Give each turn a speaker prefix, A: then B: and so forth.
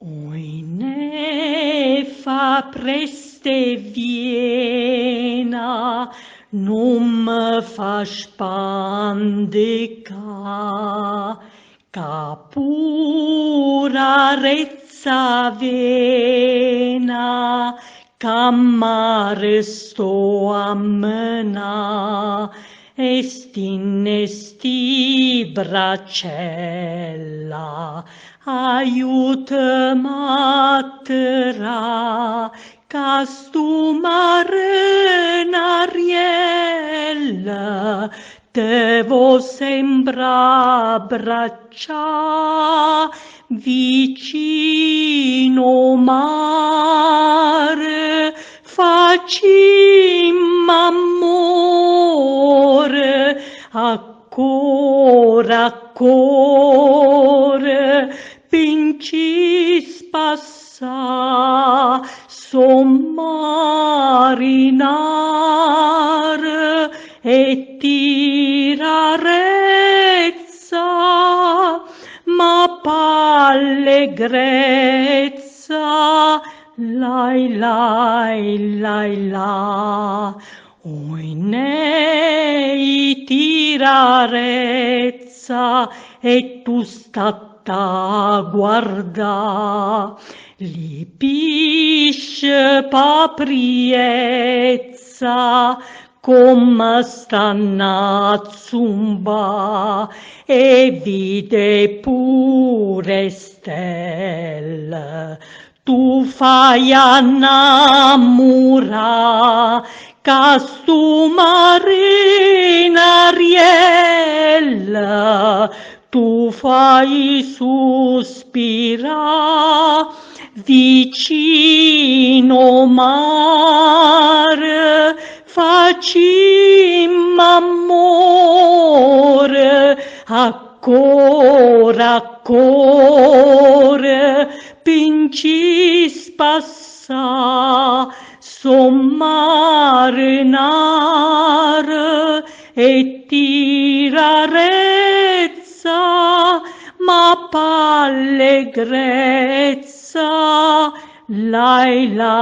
A: Oine fa preste Viena, non me fa spandeca, ca pura rezza vena, ca mare sto a mena, esti bracella, aiută-mă atâra, ca stu mare n'arielă, te vo sembra braccia vicino mare, facim amore, ancora, pincis passa, sommarinar e tirarezza, ma pallegrezza, lai la, oinei tirarezza, e tu stata guarda, lipisce papriezza, come stanna zumba, e vide pure stelle, tu fai innamorare, ca stu marinariella, tu fai sospira vicino mare, facim amore, ancora, pincis passa, sommarinar e tirarezza, ma pallegrezza, lai la.